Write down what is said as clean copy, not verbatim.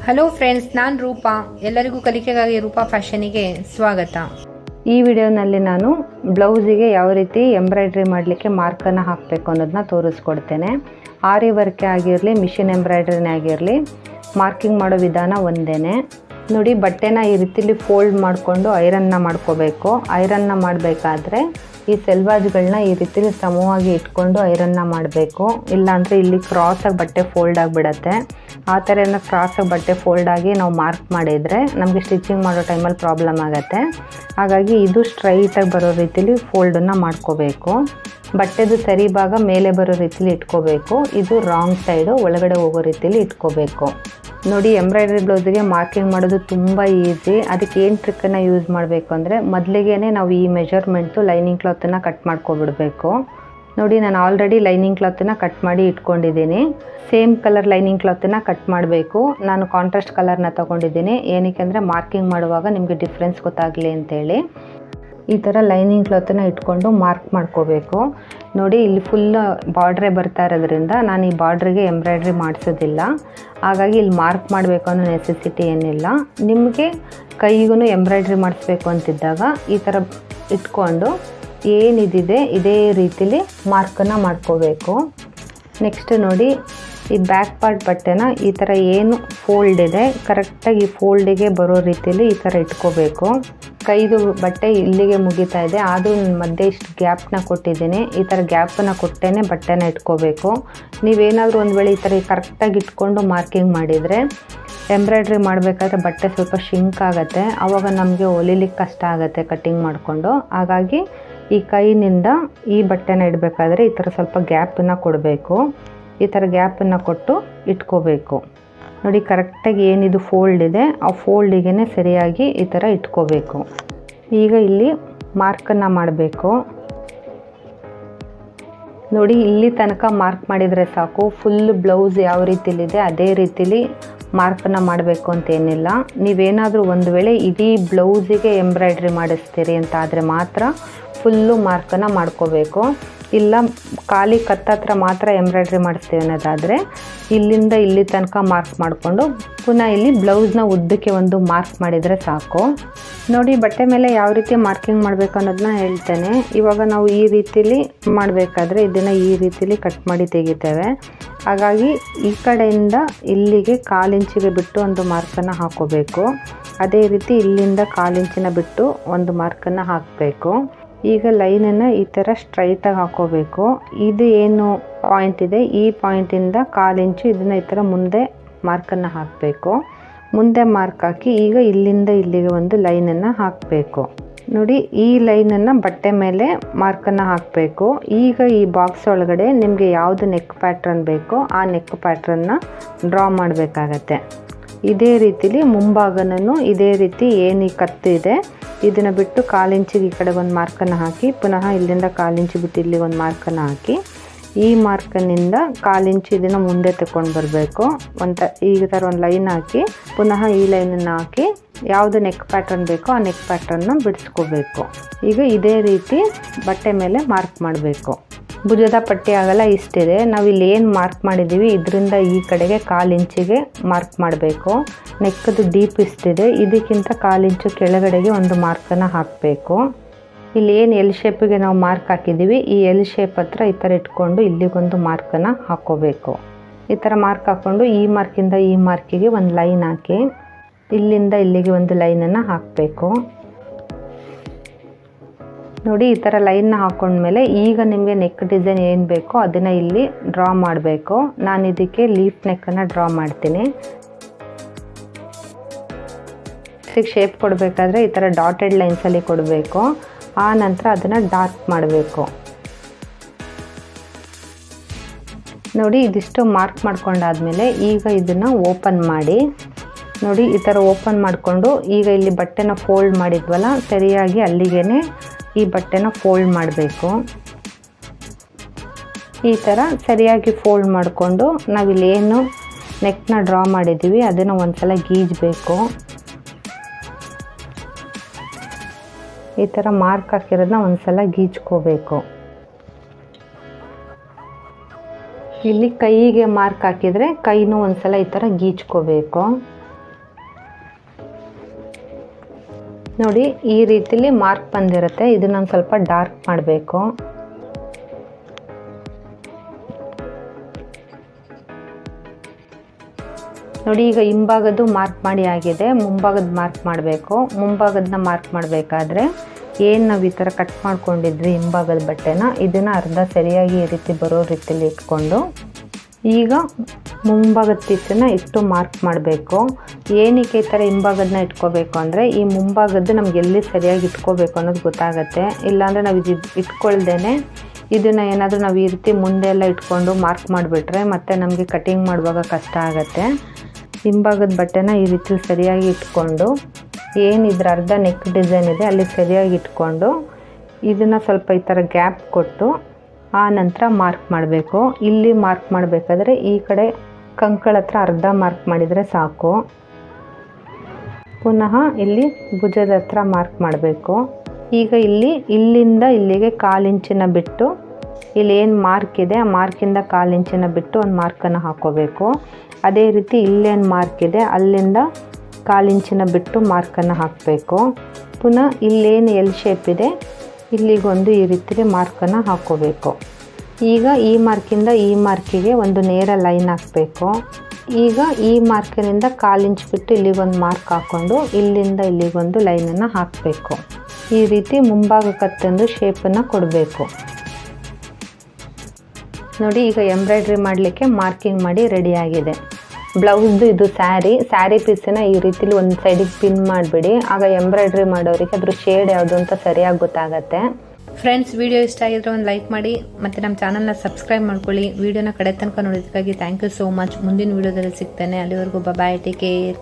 Hello friends, ನಾನು ರೂಪಾ. ಎಲ್ಲರಿಗೂ ಕಲಿಕೆಗಾಗಿ ರೂಪಾ ಫ್ಯಾಷನಿಗೆ ಸ್ವಾಗತ. ಈ ವಿಡಿಯೋನಲ್ಲಿ ನಾನು ಬ್ಲೌಸಿಗೆ ಯಾವ ರೀತಿ ಎಂಬ್ರಾಯ್ಡ್ರಿ ಮಾಡಲಿಕ್ಕೆ ಮಾರ್ಕನ್ನು ಹಾಕಬೇಕು ಅನ್ನೋದನ್ನ ತೋರಿಸ್ಕೊಡ್ತೇನೆ. ಆರಿ ವರ್ಕ್ ಆಗಿರಲಿ, ಮಿಷಿನ್ ಎಂಬ್ರಾಯ್ಡ್ರಿನೇ ಆಗಿರಲಿ, ಮಾರ್ಕಿಂಗ್ ಮಾಡೋ ವಿಧಾನ ಒಂದೇ. ನೋಡಿ, ಬಟ್ಟೆನ ಈ ರೀತಿಲಿ ಫೋಲ್ಡ್ ಮಾಡಿಕೊಂಡು ಐರನ್ನ ಮಾಡ್ಕೋಬೇಕು. ಐರನ್ನ ಮಾಡಬೇಕಾದ್ರೆ ಈ ಸೆಲ್ವಾಜ್ಗಳನ್ನ ಈ ರೀತಿಲಿ ಸಮವಾಗಿ ಇಟ್ಕೊಂಡು ಐರನ್ನ ಮಾಡಬೇಕು. ಇಲ್ಲಾಂದರೆ ಇಲ್ಲಿ ಕ್ರಾಸಾಗಿ ಬಟ್ಟೆ ಫೋಲ್ಡ್ ಆಗಿಬಿಡತ್ತೆ. ಆ ಥರ ಏನೋ ಕ್ರಾಸಾಗಿ ಬಟ್ಟೆ ಫೋಲ್ಡ್ ಆಗಿ ನಾವು ಮಾರ್ಕ್ ಮಾಡಿದರೆ ನಮಗೆ ಸ್ಟಿಚಿಂಗ್ ಮಾಡೋ ಟೈಮಲ್ಲಿ ಪ್ರಾಬ್ಲಮ್ ಆಗುತ್ತೆ. ಹಾಗಾಗಿ ಇದು ಸ್ಟ್ರೈಟಾಗಿ ಬರೋ ರೀತಿಲಿ ಫೋಲ್ಡನ್ನು ಮಾಡ್ಕೋಬೇಕು. ಬಟ್ಟೆದು ಸರಿ ಭಾಗ ಮೇಲೆ ಬರೋ ರೀತಿಲಿ ಇಟ್ಕೋಬೇಕು. ಇದು ರಾಂಗ್ ಸೈಡು ಒಳಗಡೆ ಹೋಗೋ ರೀತಿಲಿ ಇಟ್ಕೋಬೇಕು. ನೋಡಿ, ಎಂಬ್ರಾಯ್ಡ್ರಿ ಬ್ಲೌಸಿಗೆ ಮಾರ್ಕಿಂಗ್ ಮಾಡೋದು ತುಂಬ ಈಸಿ. ಅದಕ್ಕೆ ಏನು ಟ್ರಿಕ್ಕನ್ನು ಯೂಸ್ ಮಾಡಬೇಕು ಅಂದರೆ, ಮೊದಲಿಗೆ ನಾವು ಈ ಮೆಜರ್ಮೆಂಟು ಲೈನಿಂಗ್ ಕ್ಲಾತನ್ನು ಕಟ್ ಮಾಡ್ಕೊಬಿಡಬೇಕು. ನೋಡಿ, ನಾನು ಆಲ್ರೆಡಿ ಲೈನಿಂಗ್ ಕ್ಲಾತನ್ನು ಕಟ್ ಮಾಡಿ ಇಟ್ಕೊಂಡಿದ್ದೀನಿ. ಸೇಮ್ ಕಲರ್ ಲೈನಿಂಗ್ ಕ್ಲಾತನ್ನು ಕಟ್ ಮಾಡಬೇಕು. ನಾನು ಕಾಂಟ್ರಾಸ್ಟ್ ಕಲರ್ನ ತೊಗೊಂಡಿದ್ದೀನಿ. ಏನಕ್ಕೆ ಅಂದರೆ ಮಾರ್ಕಿಂಗ್ ಮಾಡುವಾಗ ನಿಮಗೆ ಡಿಫ್ರೆನ್ಸ್ ಗೊತ್ತಾಗಲಿ ಅಂತೇಳಿ. ಈ ಥರ ಲೈನಿಂಗ್ ಕ್ಲಾತನ್ನು ಇಟ್ಕೊಂಡು ಮಾರ್ಕ್ ಮಾಡ್ಕೋಬೇಕು. ನೋಡಿ, ಇಲ್ಲಿ ಫುಲ್ ಬಾರ್ಡ್ರೇ ಬರ್ತಾ ಇರೋದ್ರಿಂದ ನಾನು ಈ ಬಾರ್ಡ್ರಿಗೆ ಎಂಬ್ರಾಯ್ಡ್ರಿ ಮಾಡಿಸೋದಿಲ್ಲ. ಹಾಗಾಗಿ ಇಲ್ಲಿ ಮಾರ್ಕ್ ಮಾಡಬೇಕು ಅನ್ನೋ ನೆಸೆಸಿಟಿ ಏನಿಲ್ಲ. ನಿಮಗೆ ಕೈಗೂ ಎಂಬ್ರಾಯ್ಡ್ರಿ ಮಾಡಿಸ್ಬೇಕು ಅಂತಿದ್ದಾಗ ಈ ಥರ ಇಟ್ಕೊಂಡು ಏನಿದೆ ಇದೇ ರೀತಿಲಿ ಮಾರ್ಕನ್ನು ಮಾಡ್ಕೋಬೇಕು. ನೆಕ್ಸ್ಟ್ ನೋಡಿ, ಈ ಬ್ಯಾಕ್ ಪಾರ್ಟ್ ಬಟ್ಟೆನ ಈ ಥರ ಏನು ಫೋಲ್ಡ್ ಇದೆ ಕರೆಕ್ಟಾಗಿ ಈ ಫೋಲ್ಡಿಗೆ ಬರೋ ರೀತಿಲಿ ಈ ಥರ ಇಟ್ಕೋಬೇಕು. ಕೈದು ಬಟ್ಟೆ ಇಲ್ಲಿಗೆ ಮುಗಿತಾ ಇದೆ, ಆದರೂ ನಾನು ಮಧ್ಯೆ ಇಷ್ಟು ಗ್ಯಾಪ್ನ ಕೊಟ್ಟಿದ್ದೀನಿ. ಈ ಥರ ಗ್ಯಾಪನ್ನು ಕೊಟ್ಟೇ ಬಟ್ಟೆನ ಇಟ್ಕೋಬೇಕು. ನೀವೇನಾದರೂ ಒಂದು ವೇಳೆ ಈ ಥರ ಕರೆಕ್ಟಾಗಿ ಇಟ್ಕೊಂಡು ಮಾರ್ಕಿಂಗ್ ಮಾಡಿದರೆ ಎಂಬ್ರಾಯ್ಡ್ರಿ ಮಾಡಬೇಕಾದ್ರೆ ಬಟ್ಟೆ ಸ್ವಲ್ಪ ಶಿಂಕ್ ಆಗುತ್ತೆ. ಆವಾಗ ನಮಗೆ ಹೊಲಿಲಿಕ್ಕೆ ಕಷ್ಟ ಆಗುತ್ತೆ ಕಟ್ಟಿಂಗ್ ಮಾಡಿಕೊಂಡು. ಹಾಗಾಗಿ ಈ ಕೈನಿಂದ ಈ ಬಟ್ಟೆನ ಇಡಬೇಕಾದ್ರೆ ಈ ಥರ ಸ್ವಲ್ಪ ಗ್ಯಾಪನ್ನು ಕೊಡಬೇಕು. ಈ ಥರ ಗ್ಯಾಪನ್ನು ಕೊಟ್ಟು ಇಟ್ಕೋಬೇಕು. ನೋಡಿ, ಕರೆಕ್ಟಾಗಿ ಏನಿದು ಫೋಲ್ಡ್ ಇದೆ ಆ ಫೋಲ್ಡಿಗೆ ಸರಿಯಾಗಿ ಈ ಥರ ಇಟ್ಕೋಬೇಕು. ಈಗ ಇಲ್ಲಿ ಮಾರ್ಕನ್ನು ಮಾಡಬೇಕು. ನೋಡಿ, ಇಲ್ಲಿ ತನಕ ಮಾರ್ಕ್ ಮಾಡಿದರೆ ಸಾಕು. ಫುಲ್ ಬ್ಲೌಸ್ ಯಾವ ರೀತಿಲಿದೆ ಅದೇ ರೀತಿಲಿ ಮಾರ್ಕನ್ನು ಮಾಡಬೇಕು ಅಂತೇನಿಲ್ಲ. ನೀವೇನಾದರೂ ಒಂದು ವೇಳೆ ಇಡೀ ಬ್ಲೌಸಿಗೆ ಎಂಬ್ರಾಯ್ಡ್ರಿ ಮಾಡಿಸ್ತೀರಿ ಅಂತ ಆದರೆ ಮಾತ್ರ ಫುಲ್ಲು ಮಾರ್ಕನ್ನು ಮಾಡ್ಕೋಬೇಕು. ಇಲ್ಲ ಖಾಲಿ ಕತ್ತತ್ರ ಮಾತ್ರ ಎಂಬ್ರಾಯ್ಡ್ರಿ ಮಾಡಿಸ್ತೀವಿ ಅನ್ನೋದಾದರೆ ಇಲ್ಲಿಂದ ಇಲ್ಲಿ ತನಕ ಮಾರ್ಕ್ ಮಾಡಿಕೊಂಡು ಪುನಃ ಇಲ್ಲಿ ಬ್ಲೌಸ್ನ ಉದ್ದಕ್ಕೆ ಒಂದು ಮಾರ್ಕ್ ಮಾಡಿದರೆ ಸಾಕು. ನೋಡಿ, ಬಟ್ಟೆ ಮೇಲೆ ಯಾವ ರೀತಿ ಮಾರ್ಕಿಂಗ್ ಮಾಡಬೇಕು ಅನ್ನೋದನ್ನ ಹೇಳ್ತೇನೆ. ಇವಾಗ ನಾವು ಈ ರೀತಿಲಿ ಮಾಡಬೇಕಾದ್ರೆ ಇದನ್ನು ಈ ರೀತಿಲಿ ಕಟ್ ಮಾಡಿ ತೆಗಿತೇವೆ. ಹಾಗಾಗಿ ಈ ಕಡೆಯಿಂದ ಇಲ್ಲಿಗೆ 1/4 ಇಂಚಿಗೆ ಬಿಟ್ಟು ಒಂದು ಮಾರ್ಕನ್ನು ಹಾಕೋಬೇಕು. ಅದೇ ರೀತಿ ಇಲ್ಲಿಂದ 1/4 ಇಂಚಿನ ಬಿಟ್ಟು ಒಂದು ಮಾರ್ಕನ್ನು ಹಾಕಬೇಕು. ಈಗ ಲೈನನ್ನು ಈ ಥರ ಸ್ಟ್ರೈಟಾಗಿ ಹಾಕೋಬೇಕು. ಇದು ಏನು ಪಾಯಿಂಟ್ ಇದೆ ಈ ಪಾಯಿಂಟಿಂದ 1/4 ಇಂಚು ಇದನ್ನು ಈ ಥರ ಮುಂದೆ ಮಾರ್ಕನ್ನು ಹಾಕಬೇಕು. ಮುಂದೆ ಮಾರ್ಕ್ ಹಾಕಿ ಈಗ ಇಲ್ಲಿಂದ ಇಲ್ಲಿಗೆ ಒಂದು ಲೈನನ್ನು ಹಾಕಬೇಕು. ನೋಡಿ, ಈ ಲೈನನ್ನು ಬಟ್ಟೆ ಮೇಲೆ ಮಾರ್ಕನ್ನು ಹಾಕಬೇಕು. ಈಗ ಈ ಬಾಕ್ಸ್ ಒಳಗಡೆ ನಿಮಗೆ ಯಾವುದು ನೆಕ್ ಪ್ಯಾಟ್ರನ್ ಬೇಕೋ ಆ ನೆಕ್ ಪ್ಯಾಟ್ರನ್ನ ಡ್ರಾ ಮಾಡಬೇಕಾಗತ್ತೆ. ಇದೇ ರೀತಿಲಿ ಮುಂಭಾಗನೂ ಇದೇ ರೀತಿ ಏನು ಈ ಕತ್ತು ಇದೆ ಇದನ್ನು ಬಿಟ್ಟು 1/4 ಇಂಚಿಗೆ ಈ ಕಡೆ ಒಂದು ಮಾರ್ಕನ್ನು ಹಾಕಿ ಪುನಃ ಇಲ್ಲಿಂದ 1/4 ಇಂಚು ಬಿಟ್ಟು ಇಲ್ಲಿಗೆ ಒಂದು ಮಾರ್ಕನ್ನು ಹಾಕಿ ಈ ಮಾರ್ಕನ್ನಿಂದ 1/4 ಇಂಚು ಇದನ್ನು ಮುಂದೆ ತಗೊಂಡು ಬರಬೇಕು. ಈ ಥರ ಒಂದು ಲೈನ್ ಹಾಕಿ ಪುನಃ ಈ ಲೈನನ್ನು ಹಾಕಿ ಯಾವುದು ನೆಕ್ ಪ್ಯಾಟ್ರನ್ ಬೇಕೋ ಆ ನೆಕ್ ಪ್ಯಾಟ್ರನ್ನ ಬಿಡಿಸ್ಕೋಬೇಕು. ಈಗ ಇದೇ ರೀತಿ ಬಟ್ಟೆ ಮೇಲೆ ಮಾರ್ಕ್ ಮಾಡಬೇಕು. ಭುಜದ ಪಟ್ಟಿ ಆಗಲ್ಲ ಇಷ್ಟಿದೆ. ನಾವು ಇಲ್ಲಿ ಏನು ಮಾರ್ಕ್ ಮಾಡಿದ್ದೀವಿ ಇದರಿಂದ ಈ ಕಡೆಗೆ 1/4 ಇಂಚಿಗೆ ಮಾರ್ಕ್ ಮಾಡಬೇಕು. ನೆಕ್ಕದು ಡೀಪ್ ಇಷ್ಟಿದೆ, ಇದಕ್ಕಿಂತ 1/4 ಇಂಚು ಕೆಳಗಡೆಗೆ ಒಂದು ಮಾರ್ಕನ್ನು ಹಾಕಬೇಕು. ಇಲ್ಲಿ ಏನು ಎಲ್ ಶೇಪಿಗೆ ನಾವು ಮಾರ್ಕ್ ಹಾಕಿದ್ದೀವಿ ಈ ಎಲ್ ಶೇಪ್ ಹತ್ರ ಈ ಥರ ಇಟ್ಕೊಂಡು ಇಲ್ಲಿಗೊಂದು ಮಾರ್ಕನ್ನು ಹಾಕ್ಕೋಬೇಕು. ಈ ಥರ ಮಾರ್ಕ್ ಹಾಕ್ಕೊಂಡು ಈ ಮಾರ್ಕಿಂದ ಈ ಮಾರ್ಕಿಗೆ ಒಂದು ಲೈನ್ ಹಾಕಿ ಇಲ್ಲಿಂದ ಇಲ್ಲಿಗೆ ಒಂದು ಲೈನನ್ನು ಹಾಕಬೇಕು. ನೋಡಿ, ಈ ಥರ ಲೈನ್ನ ಹಾಕೊಂಡ್ಮೇಲೆ ಈಗ ನಿಮಗೆ ನೆಕ್ ಡಿಸೈನ್ ಏನು ಬೇಕೋ ಅದನ್ನು ಇಲ್ಲಿ ಡ್ರಾ ಮಾಡಬೇಕು. ನಾನು ಇದಕ್ಕೆ ಲೀಫ್ ನೆಕ್ಕನ್ನು ಡ್ರಾ ಮಾಡ್ತೀನಿ. ಶೇಪ್ ಕೊಡಬೇಕಾದ್ರೆ ಈ ಥರ ಡಾಟೆಡ್ ಲೈನ್ಸಲ್ಲಿ ಕೊಡಬೇಕು. ಆ ನಂತರ ಅದನ್ನು ಡಾರ್ಕ್ ಮಾಡಬೇಕು. ನೋಡಿ, ಇದಿಷ್ಟು ಮಾರ್ಕ್ ಮಾಡ್ಕೊಂಡಾದ್ಮೇಲೆ ಈಗ ಇದನ್ನು ಓಪನ್ ಮಾಡಿ. ನೋಡಿ, ಈ ಥರ ಓಪನ್ ಮಾಡಿಕೊಂಡು ಈಗ ಇಲ್ಲಿ ಬಟ್ಟೆನ ಫೋಲ್ಡ್ ಮಾಡಿದ್ವಲ್ಲ ಸರಿಯಾಗಿ ಅಲ್ಲಿಗೆ ಈ ಬಟ್ಟೆನ ಫೋಲ್ಡ್ ಮಾಡಬೇಕು. ಈ ಥರ ಸರಿಯಾಗಿ ಫೋಲ್ಡ್ ಮಾಡಿಕೊಂಡು ನಾವಿಲ್ಲಿ ಏನು ನೆಕ್ನ ಡ್ರಾ ಮಾಡಿದ್ದೀವಿ ಅದನ್ನು ಒಂದು ಸಲ ಗೀಜಬೇಕು. ಈ ಥರ ಮಾರ್ಕ್ ಹಾಕಿರೋದನ್ನ ಒಂದು ಸಲ ಗೀಚ್ಕೋಬೇಕು. ಇಲ್ಲಿ ಕೈಗೆ ಮಾರ್ಕ್ ಹಾಕಿದರೆ ಕೈನೂ ಒಂದ್ಸಲ ಈ ಥರ ಗೀಚ್ಕೋಬೇಕು. ನೋಡಿ ಈ ರೀತಿಲಿ ಮಾರ್ಕ್ ಬಂದಿರುತ್ತೆ. ಇದನ್ನ ಒಂದು ಸ್ವಲ್ಪ ಡಾರ್ಕ್ ಮಾಡಬೇಕು. ನೋಡಿ ಈಗ ಹಿಂಭಾಗದ್ದು ಮಾರ್ಕ್ ಮಾಡಿ ಆಗಿದೆ. ಮುಂಭಾಗದ ಮಾರ್ಕ್ ಮಾಡಬೇಕು. ಮುಂಭಾಗದನ್ನ ಮಾರ್ಕ್ ಮಾಡಬೇಕಾದ್ರೆ ಏನು ನಾವು ಈ ಥರ ಕಟ್ ಮಾಡ್ಕೊಂಡಿದ್ವಿ ಹಿಂಭಾಗದ ಬಟ್ಟೆನ, ಇದನ್ನು ಅರ್ಧ ಸರಿಯಾಗಿ ಈ ರೀತಿ ಬರೋ ರೀತಿಯಲ್ಲಿ ಇಟ್ಕೊಂಡು ಈಗ ಮುಂಭಾಗದ ಪೀಸನ್ನು ಇಟ್ಟು ಮಾರ್ಕ್ ಮಾಡಬೇಕು. ಏನಕ್ಕೆ ಈ ಥರ ಹಿಂಭಾಗದನ್ನ ಇಟ್ಕೋಬೇಕು ಅಂದರೆ ಈ ಮುಂಭಾಗದ್ದು ನಮ್ಗೆ ಎಲ್ಲಿ ಸರಿಯಾಗಿ ಇಟ್ಕೋಬೇಕು ಅನ್ನೋದು ಗೊತ್ತಾಗುತ್ತೆ. ಇಲ್ಲಾಂದರೆ ನಾವು ಇದು ಇಟ್ಕೊಳ್ದೇನೆ ಇದನ್ನು ಏನಾದರೂ ನಾವು ಈ ರೀತಿ ಮುಂದೆ ಎಲ್ಲ ಇಟ್ಕೊಂಡು ಮಾರ್ಕ್ ಮಾಡಿಬಿಟ್ರೆ ಮತ್ತೆ ನಮಗೆ ಕಟಿಂಗ್ ಮಾಡುವಾಗ ಕಷ್ಟ ಆಗುತ್ತೆ. ಹಿಂಭಾಗದ ಬಟ್ಟೆನ ಈ ರೀತಿ ಸರಿಯಾಗಿ ಇಟ್ಕೊಂಡು ಏನು ಇದ್ರ ಅರ್ಧ ನೆಕ್ ಡಿಸೈನ್ ಇದೆ ಅಲ್ಲಿ ಸರಿಯಾಗಿ ಇಟ್ಕೊಂಡು ಇದನ್ನು ಸ್ವಲ್ಪ ಈ ಥರ ಗ್ಯಾಪ್ ಕೊಟ್ಟು ಆ ನಂತರ ಮಾರ್ಕ್ ಮಾಡಬೇಕು. ಇಲ್ಲಿ ಮಾರ್ಕ್ ಮಾಡಬೇಕಾದ್ರೆ ಈ ಕಡೆ ಕಂಕಳ ಹತ್ರ ಅರ್ಧ ಮಾರ್ಕ್ ಮಾಡಿದರೆ ಸಾಕು. ಪುನಃ ಇಲ್ಲಿ ಭುಜದ ಹತ್ರ ಮಾರ್ಕ್ ಮಾಡಬೇಕು. ಈಗ ಇಲ್ಲಿಂದ ಇಲ್ಲಿಗೆ 1/4 ಇಂಚಿನ ಬಿಟ್ಟು ಇಲ್ಲಿ ಏನು ಮಾರ್ಕ್ ಇದೆ ಆ ಮಾರ್ಕಿಂದ 1/4 ಇಂಚಿನ ಬಿಟ್ಟು ಒಂದು ಮಾರ್ಕನ್ನು ಹಾಕೋಬೇಕು. ಅದೇ ರೀತಿ ಇಲ್ಲೇನು ಮಾರ್ಕ್ ಇದೆ ಅಲ್ಲಿಂದ 1/4 ಇಂಚಿನ ಬಿಟ್ಟು ಮಾರ್ಕನ್ನು ಹಾಕಬೇಕು. ಪುನಃ ಇಲ್ಲೇನು ಎಲ್ ಶೇಪ್ ಇದೆ ಇಲ್ಲಿಗೊಂದು ಈ ರೀತಿ ಮಾರ್ಕನ್ನು ಹಾಕೋಬೇಕು. ಈಗ ಈ ಮಾರ್ಕಿಂದ ಈ ಮಾರ್ಕಿಗೆ ಒಂದು ನೇರ ಲೈನ್ ಹಾಕಬೇಕು. ಈಗ ಈ ಮಾರ್ಕಿನಿಂದ 1/4 ಇಂಚ್ ಬಿಟ್ಟು ಇಲ್ಲಿಗೊಂದು ಮಾರ್ಕ್ ಹಾಕ್ಕೊಂಡು ಇಲ್ಲಿಂದ ಇಲ್ಲಿಗೊಂದು ಲೈನನ್ನು ಹಾಕಬೇಕು. ಈ ರೀತಿ ಮುಂಭಾಗಕ್ಕತ್ತೊಂದು ಶೇಪನ್ನು ಕೊಡಬೇಕು. ನೋಡಿ ಈಗ ಎಂಬ್ರಾಯ್ಡ್ರಿ ಮಾಡಲಿಕ್ಕೆ ಮಾರ್ಕಿಂಗ್ ಮಾಡಿ ರೆಡಿಯಾಗಿದೆ. ಬ್ಲೌಸ್ದು ಇದು ಸ್ಯಾರಿ ಪೀಸನ್ನು ಈ ರೀತಿಲಿ ಒಂದು ಸೈಡಿಗೆ ಪಿನ್ ಮಾಡಿಬಿಡಿ. ಆಗ ಎಂಬ್ರಾಯ್ಡ್ರಿ ಮಾಡೋರಿಗೆ ಅದ್ರ ಶೇಡ್ ಯಾವುದು ಅಂತ ಸರಿಯಾಗಿ ಗೊತ್ತಾಗತ್ತೆ. ಫ್ರೆಂಡ್ಸ್, ವಿಡಿಯೋ ಇಷ್ಟ ಆಗಿದ್ರೆ ಒಂದು ಲೈಕ್ ಮಾಡಿ ಮತ್ತು ನಮ್ಮ ಚಾನಲ್ನ ಸಬ್ಸ್ಕ್ರೈಬ್ ಮಾಡ್ಕೊಳ್ಳಿ. ವಿಡಿಯೋನ ಕಡೆ ತನಕ ನೋಡೋದಕ್ಕಾಗಿ ಥ್ಯಾಂಕ್ ಯು ಸೋ ಮಚ್. ಮುಂದಿನ ವಿಡಿಯೋದಲ್ಲಿ ಸಿಗ್ತೇನೆ. ಅಲ್ಲಿವರೆಗೂ ಬಾಯ್, ಟೇಕ್ ಕೇರ್.